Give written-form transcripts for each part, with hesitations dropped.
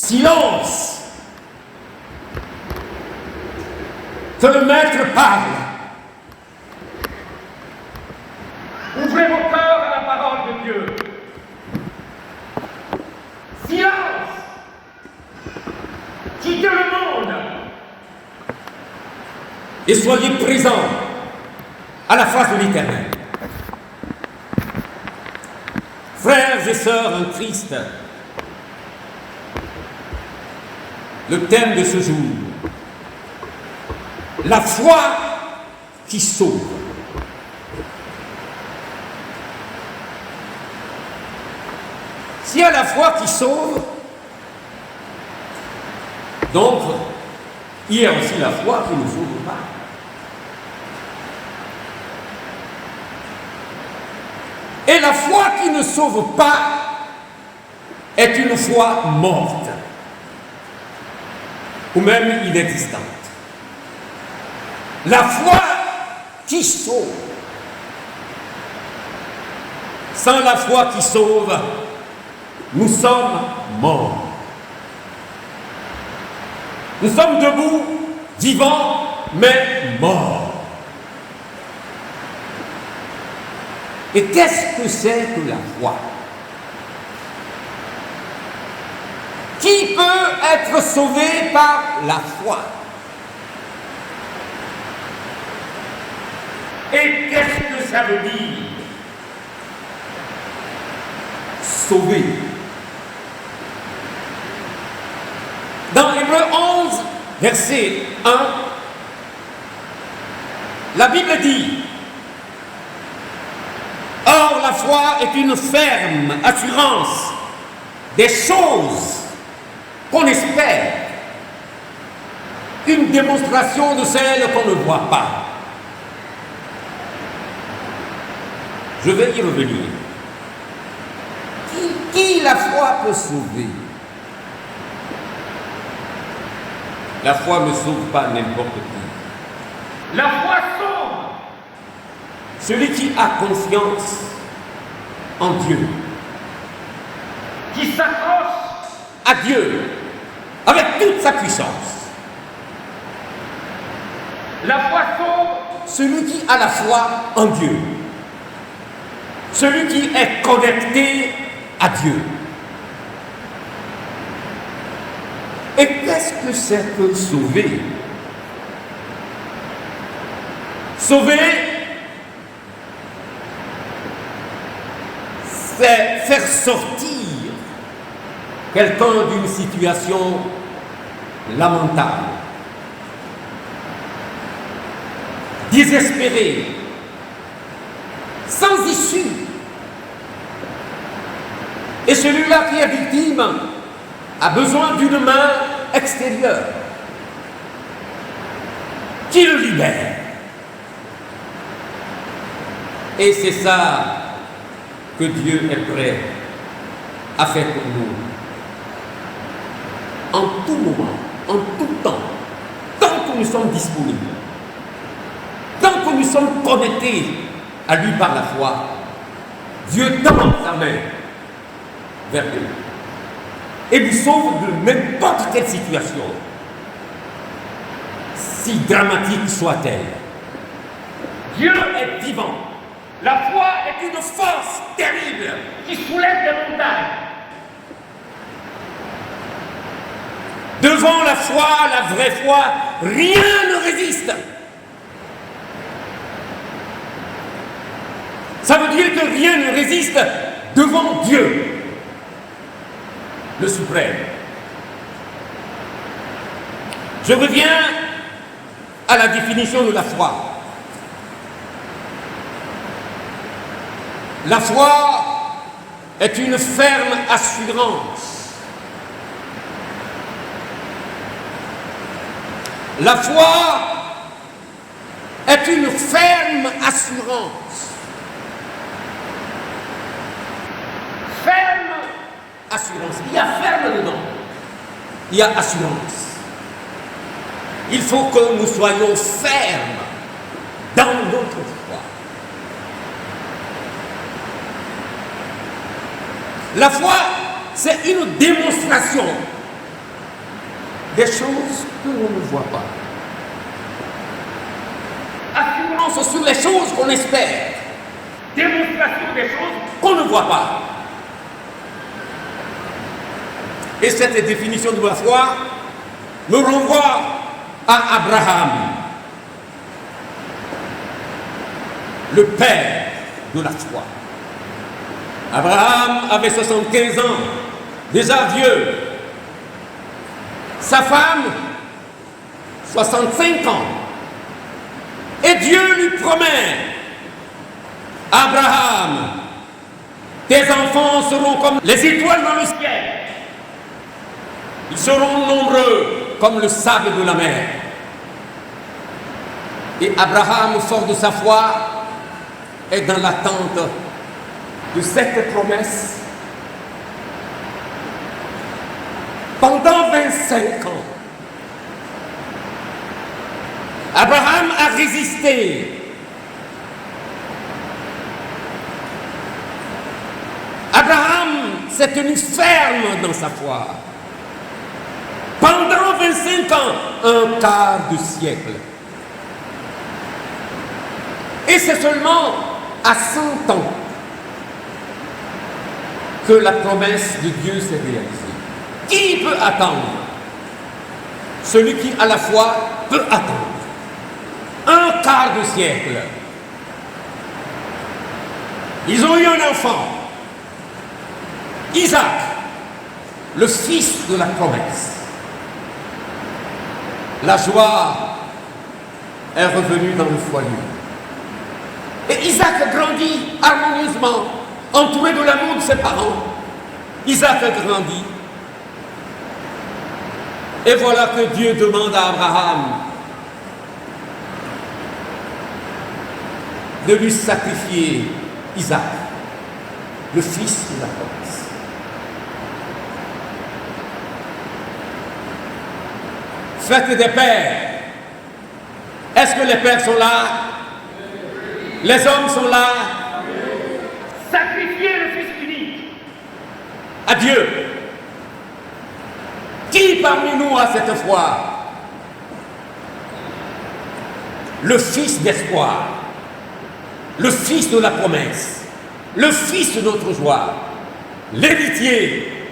Silence! Que le maître parle. Ouvrez vos cœurs à la parole de Dieu. Silence! Quittez le monde et soyez présents à la face de l'Éternel. Frères et sœurs en Christ, le thème de ce jour, la foi qui sauve. S'il y a la foi qui sauve, donc il y a aussi la foi qui ne sauve pas. Et la foi qui ne sauve pas est une foi morte, ou même inexistante. La foi qui sauve. Sans la foi qui sauve, nous sommes morts. Nous sommes debout, vivants, mais morts. Et qu'est-ce que c'est que la foi? Qui peut être sauvé par la foi? Et qu'est-ce que ça veut dire? Sauver. Dans Hébreux 11, verset 1, la Bible dit: or la foi est une ferme assurance des choses qu'on espère, une démonstration de celles qu'on ne voit pas. Je vais y revenir. Qui la foi peut sauver? La foi ne sauve pas n'importe qui. La foi sauve celui qui a confiance en Dieu, qui s'accroche à Dieu avec toute sa puissance. La foi sauve celui qui a la foi en Dieu, celui qui est connecté à Dieu. Et qu'est-ce que c'est que sauver? Sauver, c'est faire sortir quelqu'un d'une situation lamentable, désespérée, sans issue. Et celui-là qui est victime a besoin d'une main extérieure qui le libère. Et c'est ça que Dieu est prêt à faire pour nous. En tout moment, en tout temps, tant que nous sommes disponibles, tant que nous sommes connectés à lui par la foi, Dieu tend sa main vers nous et nous sauve de n'importe quelle situation, si dramatique soit-elle. Dieu est vivant. La foi est une force terrible qui soulève des montagnes. Devant la foi, la vraie foi, rien ne résiste. Ça veut dire que rien ne résiste devant Dieu, le suprême. Je reviens à la définition de la foi. La foi est une ferme assurance. La foi est une ferme assurance. Ferme assurance. Il y a ferme dedans. Il y a assurance. Il faut que nous soyons fermes dans notre foi. La foi, c'est une démonstration des choses que l'on ne voit pas. Assurance sur les choses qu'on espère. Démonstration des choses qu'on ne voit pas. Et cette définition de la foi nous renvoie à Abraham, le père de la foi. Abraham avait 75 ans, déjà vieux. Sa femme, 65 ans. Et Dieu lui promet, Abraham, tes enfants seront comme les étoiles dans le ciel. Ils seront nombreux comme le sable de la mer. Et Abraham, fort de sa foi, est dans l'attente de cette promesse pendant 25 ans. Abraham a résisté. Abraham s'est tenu ferme dans sa foi. Pendant 25 ans, un quart de siècle. Et c'est seulement à 100 ans que la promesse de Dieu s'est réalisée. Qui peut attendre? Celui qui, à la foi, peut attendre. Un quart de siècle. Ils ont eu un enfant, Isaac, le fils de la promesse. La joie est revenue dans le foyer. Et Isaac grandit harmonieusement, entouré de l'amour de ses parents. Isaac grandit. Et voilà que Dieu demande à Abraham de lui sacrifier Isaac, le fils de la promesse. Faites des pères. Est-ce que les pères sont là? Les hommes sont là? Sacrifiez le Fils unique à Dieu. Qui parmi nous a cette foi? Le Fils d'espoir, le Fils de la promesse, le Fils de notre joie, l'héritier,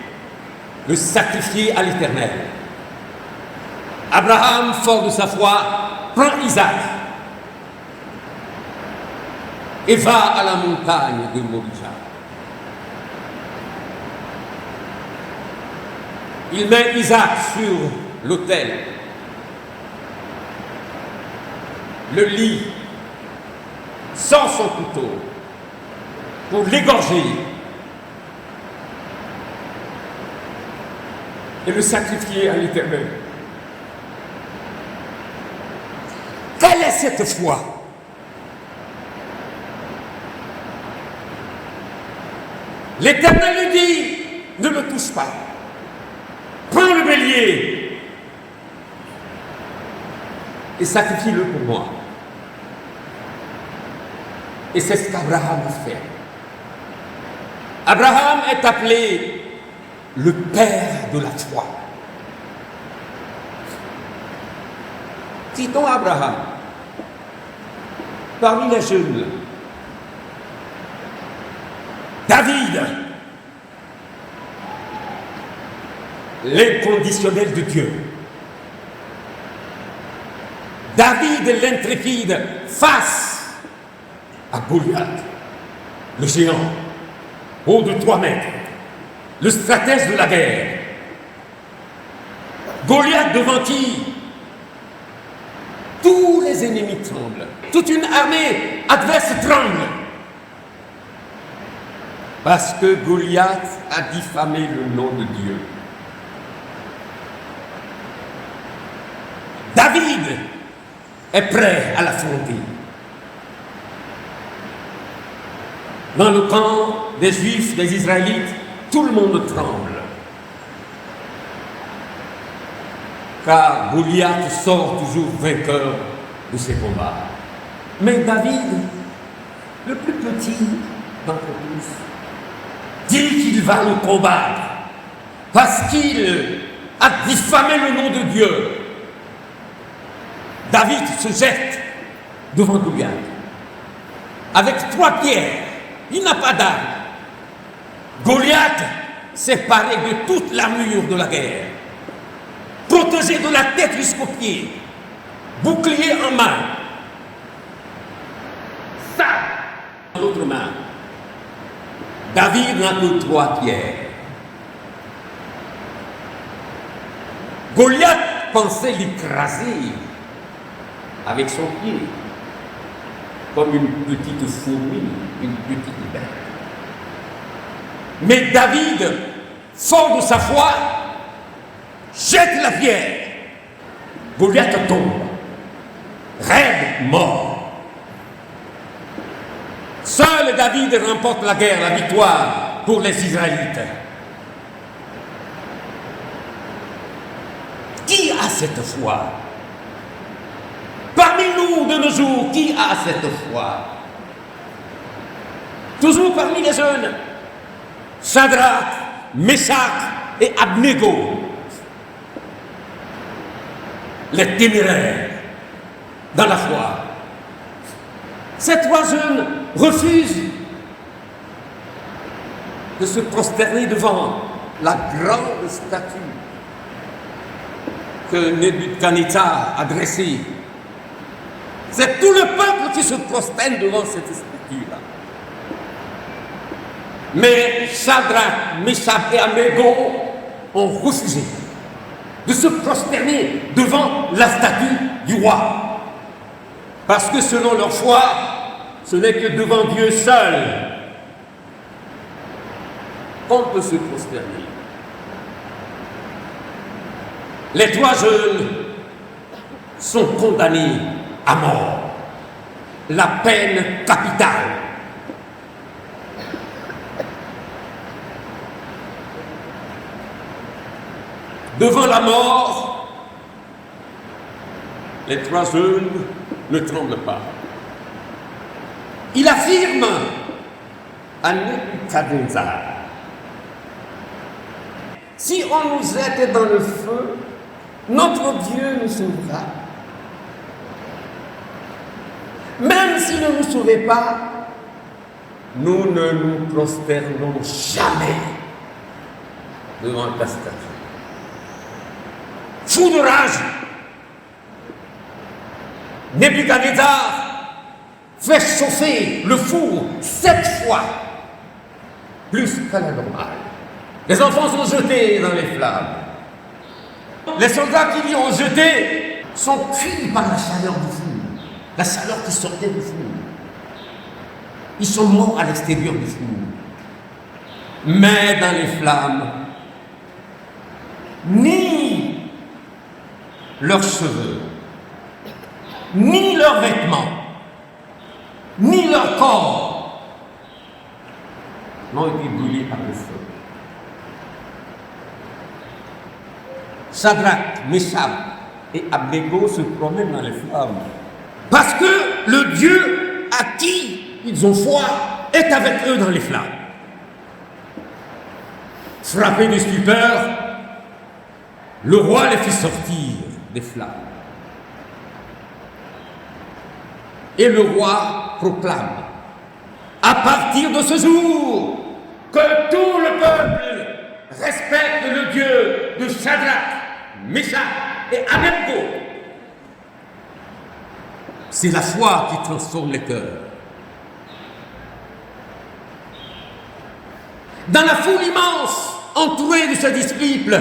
le sacrifié à l'Éternel. Abraham, fort de sa foi, prend Isaac et va à la montagne de Moria. Il met Isaac sur l'autel, le lit, sort son couteau pour l'égorger et le sacrifier à l'Éternel. Quelle est cette foi? L'Éternel lui dit, ne le touche pas. Prends le bélier et sacrifie-le pour moi. Et c'est ce qu'Abraham a fait. Abraham est appelé le père de la foi. Citons Abraham. Parmi les jeunes, David, l'inconditionnel de Dieu. David, l'intrépide, face à Goliath, le géant, haut de 3 mètres, le stratège de la guerre. Goliath devant qui tous les ennemis tremblent, toute une armée adverse tremble. Parce que Goliath a diffamé le nom de Dieu. David est prêt à l'affronter. Dans le camp des Juifs, des Israélites, tout le monde tremble. Car Goliath sort toujours vainqueur de ses combats. Mais David, le plus petit d'entre tous, dit qu'il va le combattre parce qu'il à diffamer le nom de Dieu. David se jette devant Goliath avec 3 pierres. Il n'a pas d'arme. Goliath s'est paré de toute l'armure de la guerre, protégé de la tête jusqu'aux pieds, bouclier en main, ça dans l'autre main. David n'a que 3 pierres. Goliath pensait l'écraser avec son pied, comme une petite fourmi, une petite bête. Mais David, fort de sa foi, jette la pierre. Goliath tombe, raide, mort. Seul David remporte la guerre, la victoire pour les Israélites. Qui a cette foi? Parmi nous de nos jours, qui a cette foi? Toujours parmi les jeunes, Shadrach, Meshach et Abnego, les téméraires dans la foi. Ces 3 jeunes refusent de se prosterner devant la grande statue que Nebuchadnezzar a dressée. C'est tout le peuple qui se prosterne devant cette statue-là. Mais Shadrach, Meshach et Abednego ont refusé de se prosterner devant la statue du roi. Parce que selon leur foi, ce n'est que devant Dieu seul qu'on peut se prosterner. Les 3 jeunes sont condamnés à mort, la peine capitale. Devant la mort, les 3 jeunes ne tremblent pas. Il affirme à Nebuchadnezzar: si on nous jette dans le feu, notre Dieu nous sauvera. Même s'il ne nous sauvait pas, nous ne nous prosternons jamais devant ta statue. Fou de rage, Nebuchadnezzar fait chauffer le four 7 fois, plus qu'à la normale. Les enfants sont jetés dans les flammes. Les soldats qui l'y ont jeté sont cuits par la chaleur du four, la chaleur qui sortait du four. Ils sont morts à l'extérieur du four. Mais dans les flammes, ni leurs cheveux, ni leurs vêtements, ni leur corps n'ont été brûlés par le feu. Shadrach, Meshach et Abednego se promènent dans les flammes. Parce que le Dieu à qui ils ont foi est avec eux dans les flammes. Frappé de stupeur, le roi les fit sortir des flammes. Et le roi proclame, à partir de ce jour, que tout le peuple respecte le Dieu de Shadrach, Meshach et Abednego. C'est la foi qui transforme les cœurs. Dans la foule immense, entourée de ses disciples,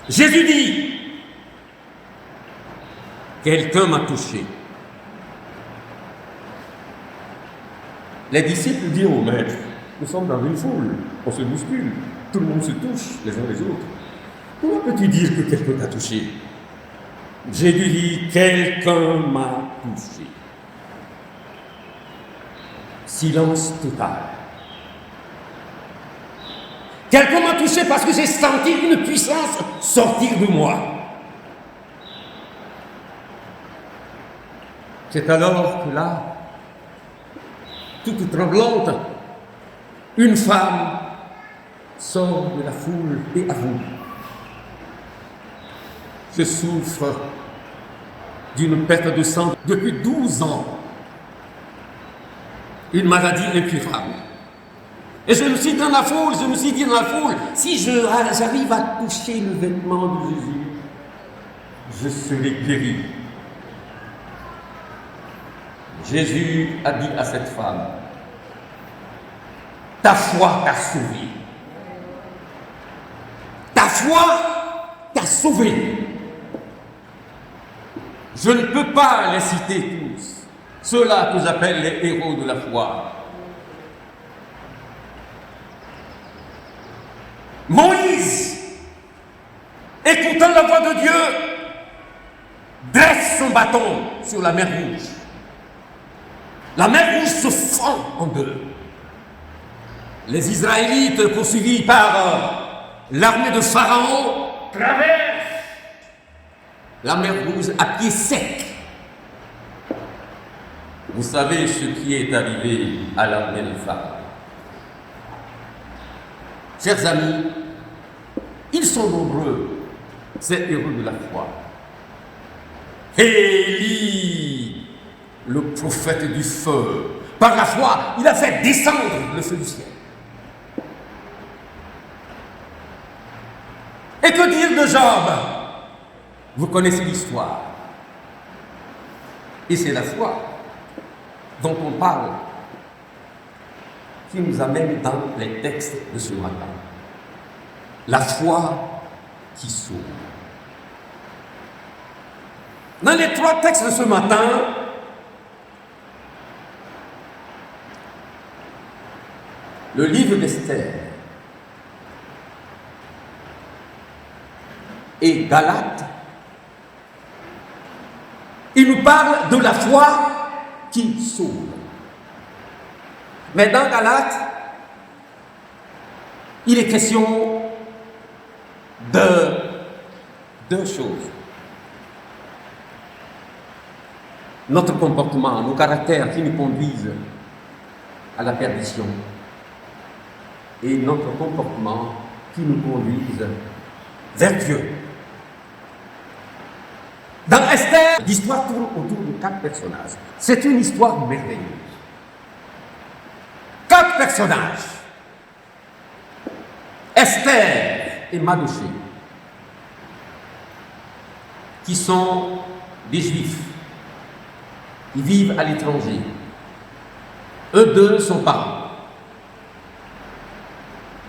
Jésus dit: quelqu'un m'a touché. Les disciples dirent au maître: nous sommes dans une foule, on se bouscule, tout le monde se touche les uns les autres. Comment peux-tu dire que quelqu'un t'a touché? Jésus dit: quelqu'un m'a touché. Silence total. Quelqu'un m'a touché parce que j'ai senti une puissance sortir de moi. C'est alors que là, toute tremblante, une femme sort de la foule et avoue: je souffre d'une perte de sang depuis 12 ans, une maladie incurable. Et je me suis dit dans la foule, si j'arrive à toucher le vêtement de Jésus, je serai guéri. Jésus a dit à cette femme: ta foi t'a sauvé. Ta foi t'a sauvé. Je ne peux pas les citer tous, ceux-là que j'appelle les héros de la foi. Moïse, écoutant la voix de Dieu, dresse son bâton sur la mer Rouge. La mer Rouge se fend en deux. Les Israélites, poursuivis par l'armée de Pharaon, traversent la mer Rouge à pied sec. Vous savez ce qui est arrivé à l'armée de Pharaon. Chers amis, ils sont nombreux, ces héros de la foi. Élie, le prophète du feu, par la foi, il a fait descendre le feu du ciel. Et que dire de Job? Vous connaissez l'histoire. Et c'est la foi dont on parle qui nous amène dans les textes de ce matin. La foi qui sauve. Dans les 3 textes de ce matin, le livre d'Esther et Galates, il nous parle de la foi qui sauve. Mais dans Galates, il est question de 2 choses. Notre comportement, nos caractères qui nous conduisent à la perdition, et notre comportement qui nous conduisent vers Dieu. Dans Esther, l'histoire tourne autour de 4 personnages. C'est une histoire merveilleuse. 4 personnages. Esther et Mardochée, qui sont des Juifs, qui vivent à l'étranger. Eux deux sont parents.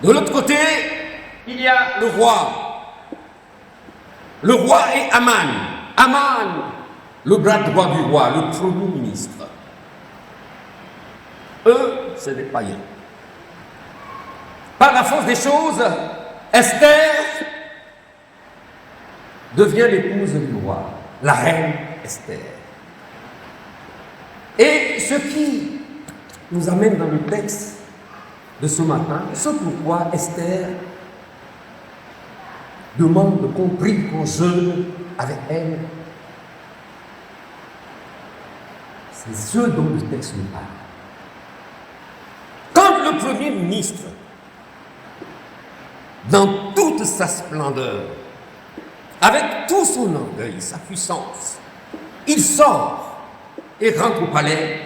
De l'autre côté, il y a le roi. Le roi est Aman. Aman, le bras droit du roi, le premier ministre. Eux, c'est des païens. Par la force des choses, Esther devient l'épouse du roi, la reine Esther. Et ce qui nous amène dans le texte de ce matin, c'est pourquoi Esther demande qu'on prie, qu'on jeûne avec elle. C'est ce dont le texte nous parle. Quand le Premier ministre, dans toute sa splendeur, avec tout son orgueil, sa puissance, il sort et rentre au palais.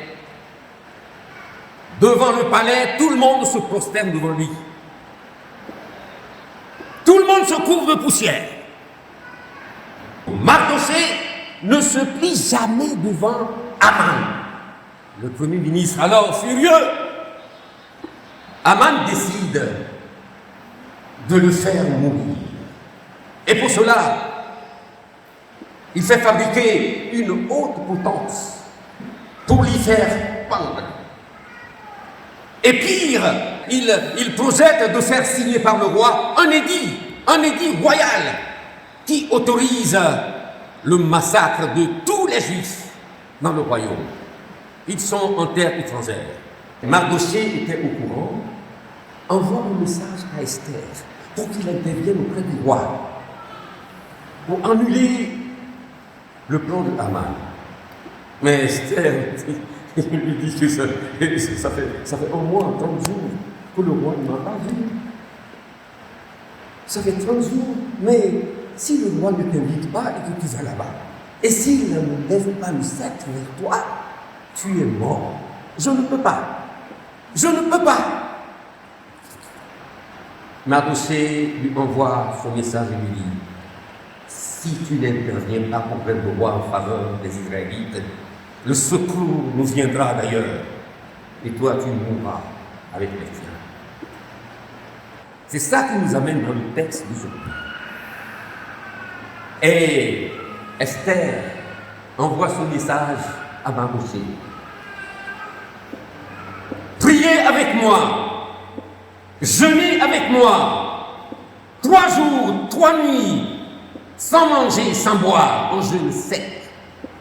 Devant le palais, tout le monde se prosterne devant lui. Tout le monde se couvre de poussière. Mardochée ne se plie jamais devant Aman, le Premier ministre. Alors, furieux, Aman décide de le faire mourir. Et pour cela, il fait fabriquer une haute potence pour l'y faire pendre. Et pire, il projette de faire signer par le roi un édit royal qui autorise le massacre de tous les Juifs dans le royaume. Ils sont en terre étrangère. Mardochée était au courant, envoie un message à Esther pour qu'il intervienne auprès du roi pour annuler le plan de Haman. Mais Esther, il lui dit que ça fait un mois, 30 jours que le roi ne m'a pas vu. ça fait 30 jours, mais si le roi ne t'invite pas et que tu vas là-bas, et s'il ne lève pas le sceptre vers toi, tu es mort. Je ne peux pas. Je ne peux pas. Mardochée lui envoie son message et lui dit, si tu n'interviens pas auprès le roi en faveur des Israélites, le secours nous viendra d'ailleurs, et toi tu mourras avec les tiens. C'est ça qui nous amène dans le texte d'aujourd'hui. Et Esther envoie son message à Mardochée. Priez avec moi. Jeûnez avec moi 3 jours, 3 nuits, sans manger, sans boire, en jeûne sec.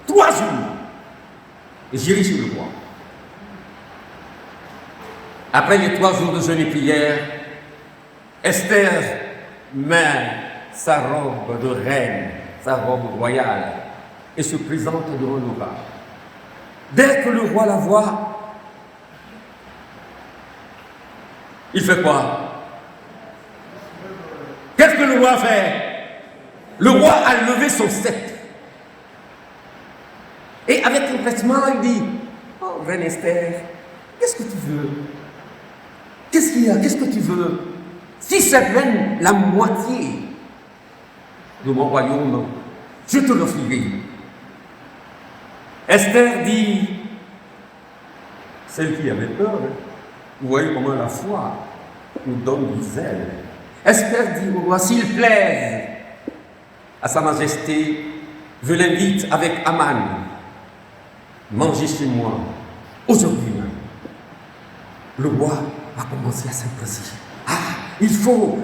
3 jours. Et j'irai chez le roi. Après les 3 jours de jeûne et prière, Esther met sa robe de reine, sa robe royale, et se présente devant le roi. Dès que le roi la voit, il fait quoi? Qu'est-ce que le roi fait? Le roi a levé son sceptre. Et avec empressement, il dit, oh, reine Esther, qu'est-ce que tu veux? Qu'est-ce qu'il y a? Qu'est-ce que tu veux? Si c'est même la moitié de mon royaume, je te l'offrirai. Esther dit, celle qui avait peur, vous voyez comment la foi nous donne du zèle. Esther dit au roi, s'il plaise à sa majesté, je l'invite avec Aman, manger chez moi, aujourd'hui même. Le roi a commencé à s'imposer. Ah, il faut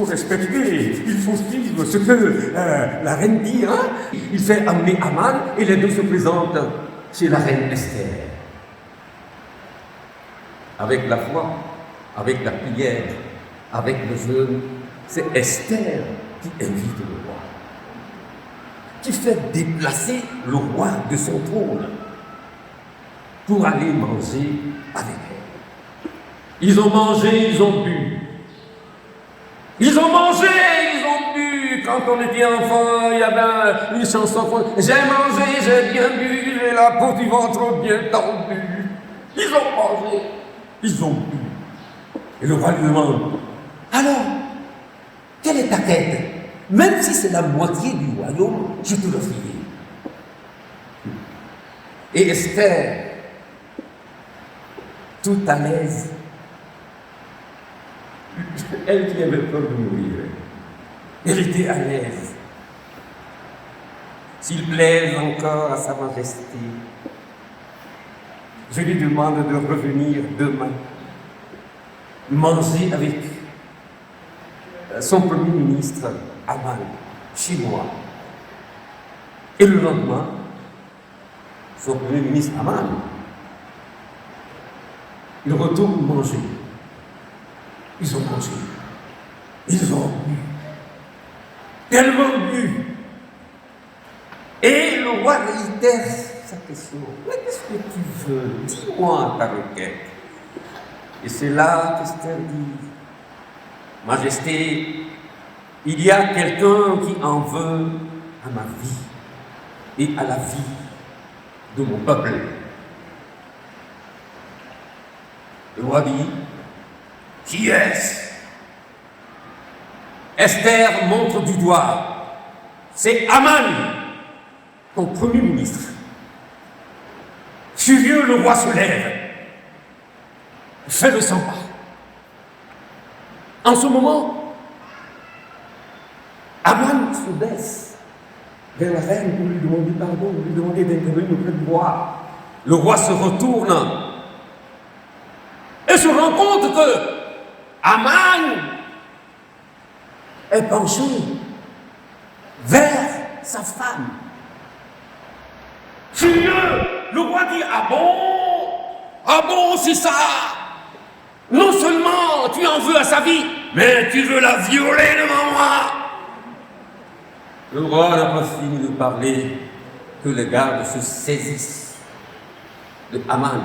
respecter, il faut suivre ce que la reine dit. Hein? Il fait amener Aman et les deux se présentent chez la reine Esther. Avec la foi, avec la prière, avec le jeûne, c'est Esther qui invite le roi, qui fait déplacer le roi de son trône pour aller manger avec elle. Ils ont mangé, ils ont bu. Ils ont mangé, ils ont bu. Quand on était enfant, il y avait une chanson, j'ai mangé, j'ai bien bu, j'ai la peau du ventre bien tendue. Ils ont mangé. Ils ont bu. Et le roi lui demande, alors, quelle est ta quête? Même si c'est la moitié du royaume, je te l'offrirai. Et Esther, tout à l'aise, elle qui avait peur de mourir, elle était à l'aise. S'il plaise encore à sa majesté, je lui demande de revenir demain, manger avec son premier ministre, Aman, chez moi. Et le lendemain, son premier ministre, Aman, il retourne manger. Ils ont mangé. Ils ont bu. Tellement bu. Et le roi réitère sa question. Mais qu'est-ce que tu veux? Dis-moi ta requête. Et c'est là qu'Esther dit, Majesté, il y a quelqu'un qui en veut à ma vie et à la vie de mon peuple. Le roi dit, qui est-ce? Esther montre du doigt, c'est Aman, ton premier ministre. Furieux, le roi se lève, fait le 100 pas. En ce moment, Aman se baisse vers la reine pour lui demander pardon, lui demander d'intervenir auprès du roi. Le roi se retourne et se rend compte que Aman est penché vers sa femme. Furieux, le roi dit, ah bon, c'est ça. Non seulement tu en veux à sa vie, mais tu veux la violer devant moi. Le roi n'a pas fini de parler que les gardes se saisissent de Aman,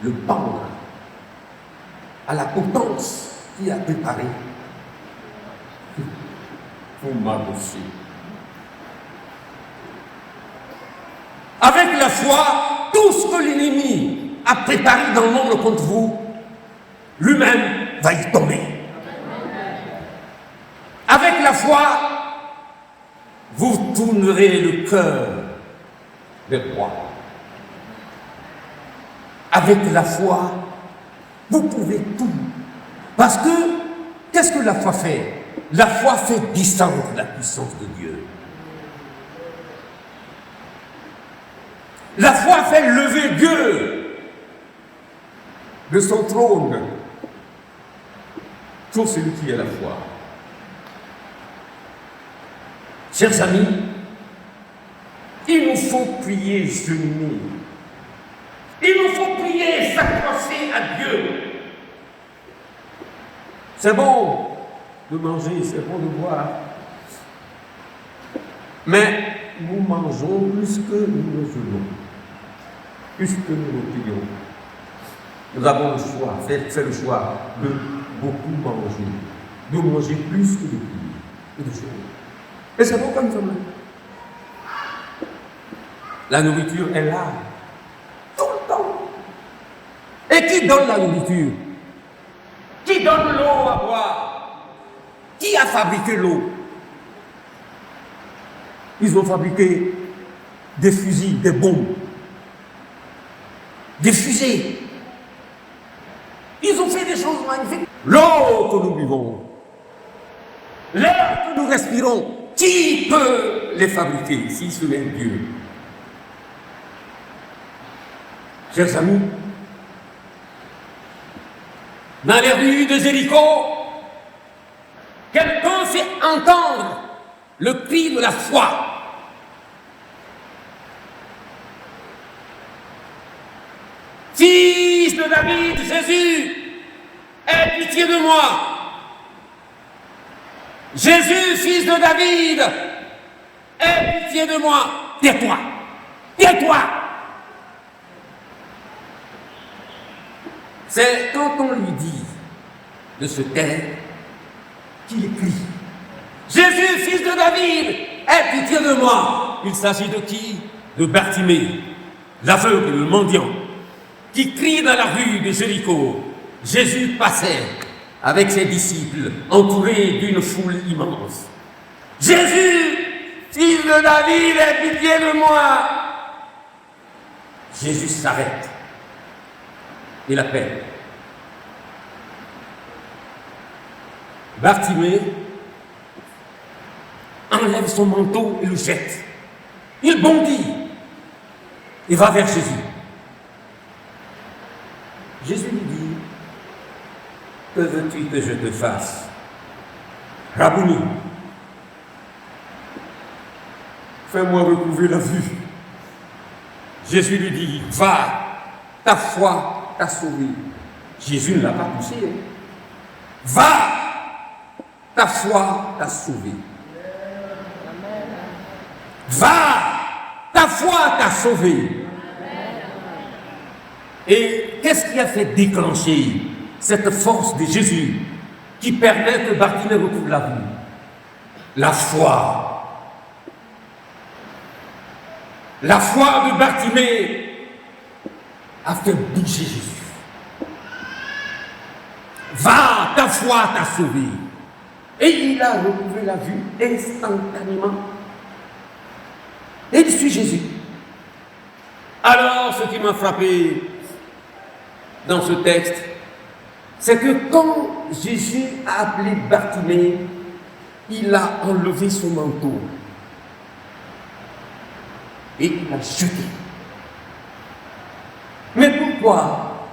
le pendre à la potence qui a préparé pour m'adopter. Avec la foi, tout ce que l'ennemi a préparé dans le monde contre vous, lui-même va y tomber. Avec la foi, vous tournerez le cœur des rois. Avec la foi, vous pouvez tout. Parce que, qu'est-ce que la foi fait? La foi fait descendre la puissance de Dieu. La foi fait lever Dieu de son trône pour celui qui a la foi. Chers amis, il nous faut prier genouiller. Il nous faut prier, s'accrocher à Dieu. C'est bon de manger, c'est bon de boire. Mais nous mangeons plus que nous ne voulons, plus que nous ne prions. Nous avons le choix, fait le choix de beaucoup manger, de manger plus que de prier et de jeûner. Et c'est bon comme ça. La nourriture est là, tout le temps. Et qui donne la nourriture? Qui donne l'eau à boire? Qui a fabriqué l'eau? Ils ont fabriqué des fusils, des bombes, des fusées. Ils ont fait des choses magnifiques. L'eau que nous buvons, l'air que nous respirons, qui peut les fabriquer si ce n'est Dieu? Chers amis, dans les rues de Jéricho, quelqu'un fait entendre le cri de la foi. Fils de David, Jésus, aie pitié de moi. Jésus, fils de David, aie pitié de moi. Tais-toi, tais-toi. C'est quand on lui dit de se taire qu'il crie. Jésus, fils de David, aie pitié de moi. Il s'agit de qui? De Bartimée, l'aveugle, le mendiant, qui crie dans la rue de Jéricho. Jésus passait avec ses disciples, entouré d'une foule immense. Jésus, fils de David, aie pitié de moi. Jésus s'arrête et l'appelle. Bartimée enlève son manteau et le jette. Il bondit et va vers Jésus. Jésus lui dit: que veux-tu que je te fasse? Rabouni, fais-moi retrouver la vue. Jésus lui dit: va, ta foi t'a sauvé. Jésus ne l'a pas poussé. Va, ta foi t'a sauvé. Va, ta foi t'a sauvé. Et qu'est-ce qui a fait déclencher cette force de Jésus qui permet que Bartimée retrouve la vue? La foi. La foi de Bartimée a fait bouger Jésus. Va, ta foi t'a sauvé. Et il a retrouvé la vue instantanément. Et il suit Jésus. Alors, ce qui m'a frappé dans ce texte, c'est que quand Jésus a appelé Bartimée, il a enlevé son manteau et il l'a jeté. Mais pourquoi?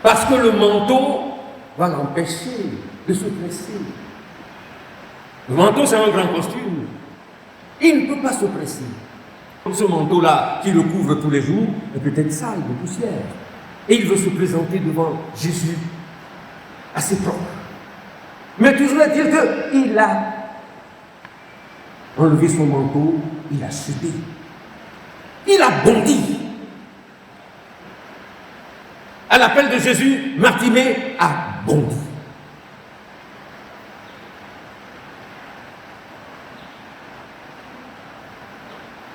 Parce que le manteau va l'empêcher de se presser. Le manteau, c'est un grand costume. Il ne peut pas se presser. Ce manteau-là, qui le couvre tous les jours, est peut-être sale de poussière. Et il veut se présenter devant Jésus assez propre. Mais toujours est-il qu'il a enlevé son manteau, il a chuté. Il a bondi. À l'appel de Jésus, Bartimée a bondi.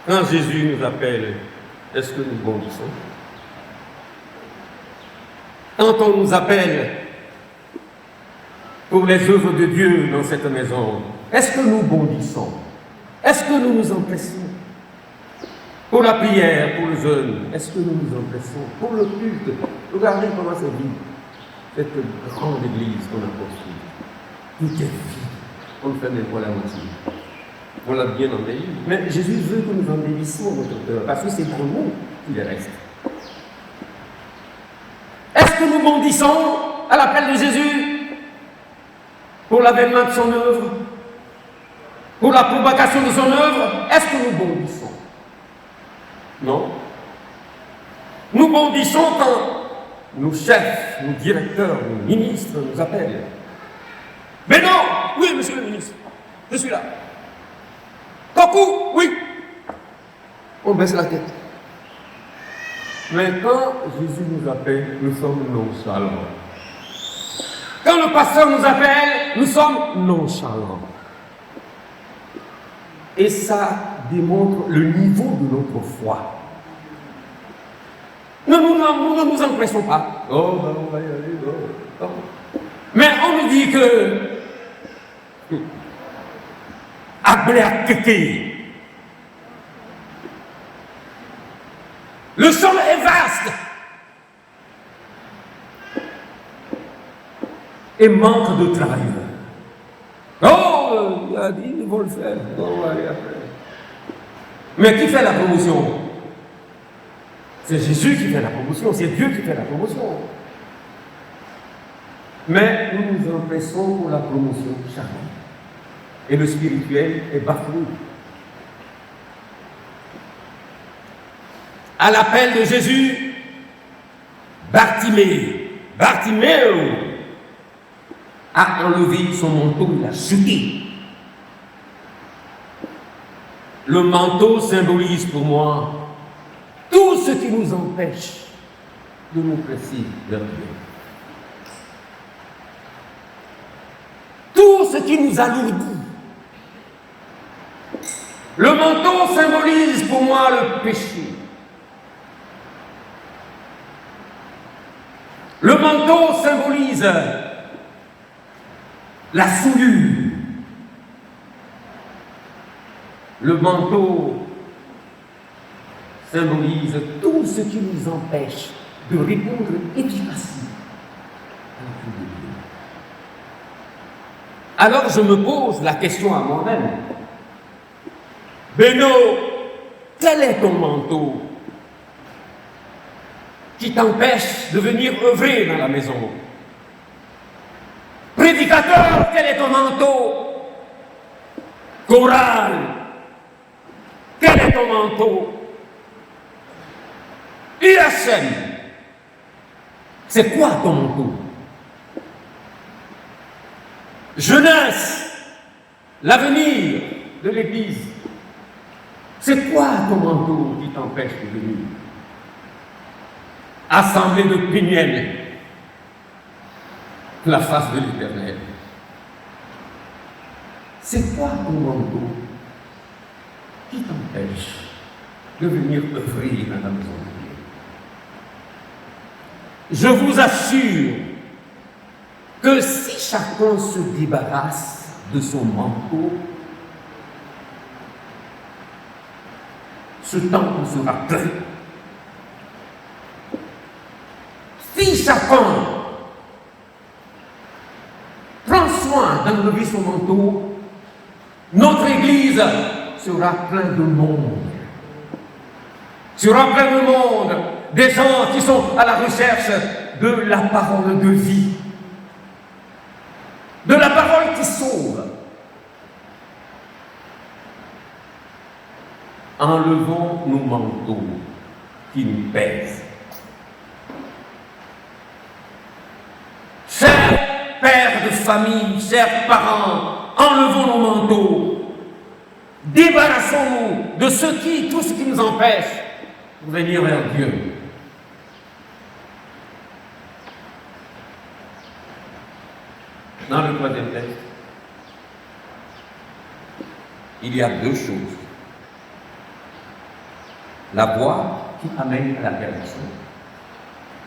Quand Jésus nous appelle, est-ce que nous bondissons? Quand on nous appelle pour les œuvres de Dieu dans cette maison, est-ce que nous bondissons? Est-ce que nous nous empressons? Pour la prière, pour le jeûne, est-ce que nous nous empressons? Pour le culte, regardez comment c'est vide, cette grande église qu'on a construite. Tout est vide. On fait même pas la moitié. On l'a bien embelli. Mais Jésus veut que nous embellissions notre cœur, parce que c'est pour nous qu'il reste. Est-ce que nous bondissons à l'appel de Jésus pour l'avènement de son œuvre, pour la propagation de son œuvre? Est-ce que nous bondissons? Non. Nous bondissons quand nos chefs, nos directeurs, nos ministres nous appellent. Mais non! Oui, monsieur le ministre, je suis là. Coucou, oui. On baisse la tête. Mais quand Jésus nous appelle, nous sommes nonchalants. Quand le pasteur nous appelle, nous sommes nonchalants. Et ça démontre le niveau de notre foi. Nous ne nous empressons pas. Oh, ben on va y aller. Oh. Mais on nous dit que le sol est vaste et manque de travail. Oh, il a dit, il faut le faire. On va aller après. Mais qui fait la promotion? C'est Jésus qui fait la promotion, c'est Dieu qui fait la promotion. Mais nous nous empressons pour la promotion chaque année. Et le spirituel est bafoué. À l'appel de Jésus, Bartimée a enlevé son manteau, il l'a jeté. Le manteau symbolise pour moi tout ce qui nous empêche de nous presser vers Dieu. Tout ce qui nous alourdit. Le manteau symbolise pour moi le péché. Le manteau symbolise la souillure. Le manteau symbolise tout ce qui nous empêche de répondre efficacement à la pluie de Dieu. Alors je me pose la question à moi-même. Beno, quel est ton manteau qui t'empêche de venir œuvrer dans la maison? Prédicateur, quel est ton manteau? Chorale, quel est ton manteau? IHM, c'est quoi ton manteau? Jeunesse, l'avenir de l'Église, c'est quoi ton manteau qui t'empêche de venir? Assemblée de Piniel, la face de l'Éternel. C'est quoi ton manteau qui t'empêche de venir œuvrer dans la maison de Dieu? Je vous assure que si chacun se débarrasse de son manteau, ce temple sera plein. Si chacun prend soin d'enlever son manteau, notre Église sera pleine de monde. Sera plein de monde, des gens qui sont à la recherche de la parole de vie, de la parole qui sauve. Enlevons nos manteaux qui nous pèsent. Chers pères de famille, chers parents, enlevons nos manteaux. Débarrassons-nous de tout ce qui nous empêche de venir vers Dieu. Dans le troisième texte, il y a deux choses. La voie qui amène à la perdition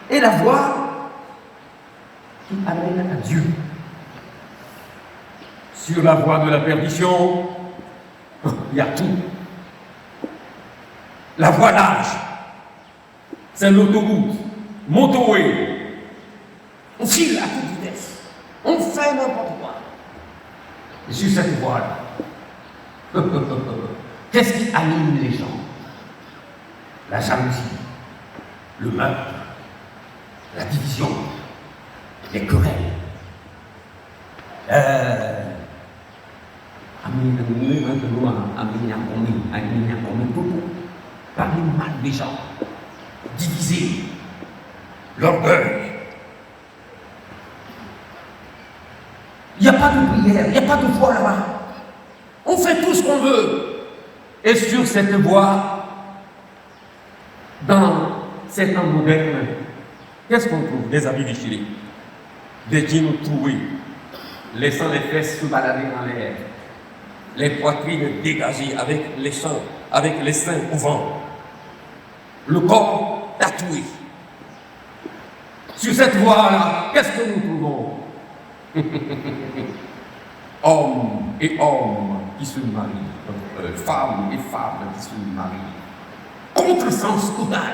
et la voie qui amène à Dieu. Sur la voie de la perdition, il y a tout. La voie large, c'est l'autoroute, motorway. On file à toute vitesse. On fait n'importe quoi. Et sur cette voie-là, qu'est-ce qui anime les gens? La jalousie, le meurtre, la division, les querelles. Parler mal des gens, diviser, l'orgueil. Il n'y a pas de prière, il n'y a pas de foi là-bas. On fait tout ce qu'on veut. Et sur cette voie, dans ces temps modernes, qu'est-ce qu'on trouve? Des habits déchirés, des jeans troués, laissant les fesses se balader dans l'air, les poitrines dégagées avec les seins au vent, le corps tatoué. Sur cette voie-là, qu'est-ce que nous trouvons? Hommes et hommes qui se marient, femmes et femmes qui se marient. Contresens total.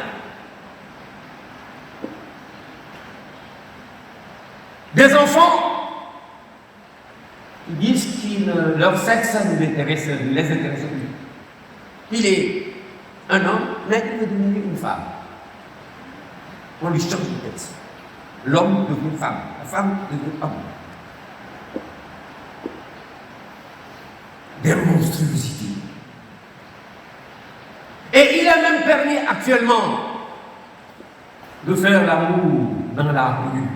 Des enfants qui disent que leur sexe ne les intéresse plus. Il est un homme, mais il veut devenir une femme. On lui change de tête. L'homme devient femme, la femme devient homme. Des monstruosités. Et il est même permis actuellement de faire l'amour dans la rue.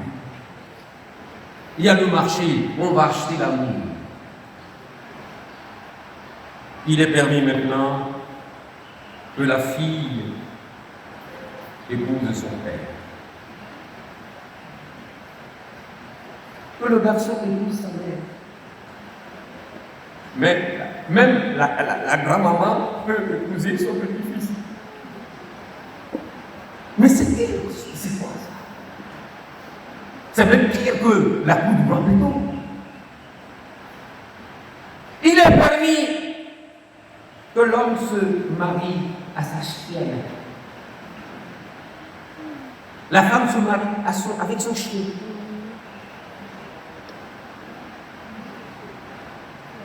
Il y a le marché, on va acheter l'amour. Il est permis maintenant que la fille épouse son père. Que le garçon épouse sa mère. Mais même la grand-maman peut épouser son petit-fils. Mais c'est quoi ça? C'est même pire que la coupe du blanc béton. Il est permis que l'homme se marie à sa chienne. La femme se marie avec son chien.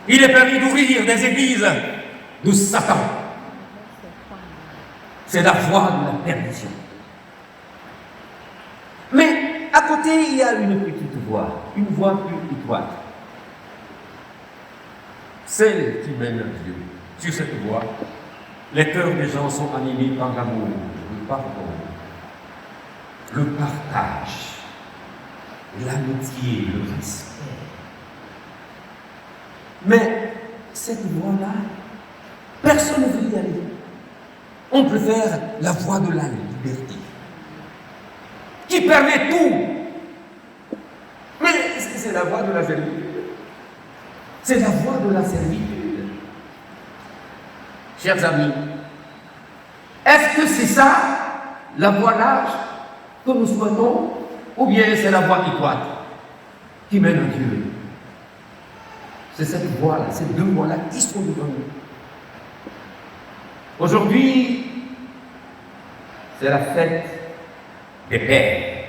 Il est permis d'ouvrir des églises de Satan. C'est la voie de la perdition. Mais à côté, il y a une petite voie, une voie plus étroite. Celle qui mène à Dieu. Sur cette voie, les cœurs des gens sont animés par l'amour, le pardon, le partage, l'amitié, le respect. Mais cette voie-là, personne ne veut y aller. On préfère la voie de la liberté, qui permet tout. Mais c'est la voie de la servitude. C'est la voie de la servitude. Chers amis, est-ce que c'est ça, la voie large que nous souhaitons, ou bien c'est la voie étroite qui mène à Dieu? C'est cette voie-là, ces deux voies-là qui sont devant nous. Aujourd'hui, c'est la fête des pères.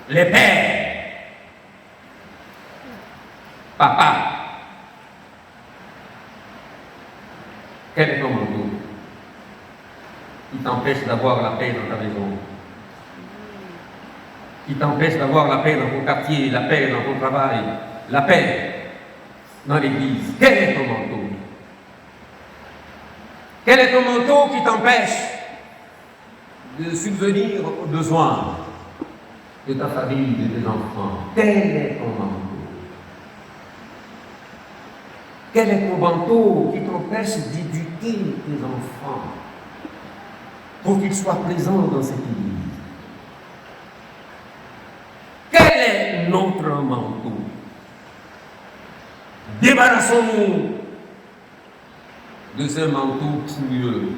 Les pères. Papa. Quel est ton manteau qui t'empêche d'avoir la paix dans ta maison? Qui t'empêche d'avoir la paix dans ton quartier, la paix dans ton travail, la paix dans l'église? Quel est ton manteau? Quel est ton manteau qui t'empêche de subvenir aux besoins de ta famille, de tes enfants? Quel est ton manteau? Quel est ton manteau qui t'empêche d'éduquer tes enfants pour qu'ils soient présents dans cette église? Quel est est notre manteau. Débarrassons-nous de ce manteau pouilleux,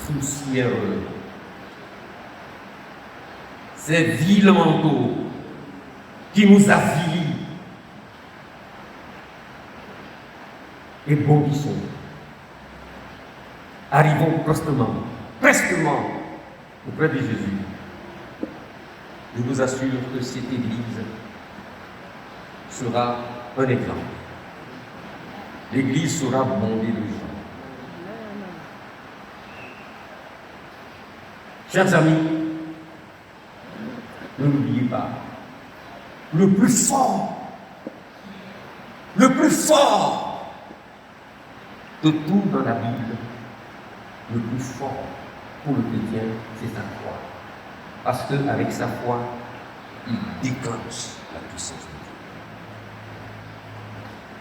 poussiéreux, ces vils manteaux qui nous affilient et bondissons. Arrivons prestement auprès de Jésus. Je vous assure que cette Église sera un exemple. L'Église sera bondée de gens. Chers amis, ne l'oubliez pas, le plus fort de tout dans la Bible, le plus fort pour le chrétien, c'est sa foi. Parce qu'avec sa foi, il déclenche la puissance de Dieu.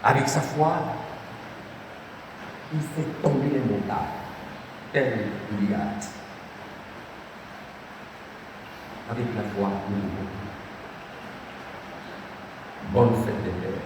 Avec sa foi, il fait tomber les montagnes, tel Goliath. Avec la foi, nous vivons. Bonne fête des pères.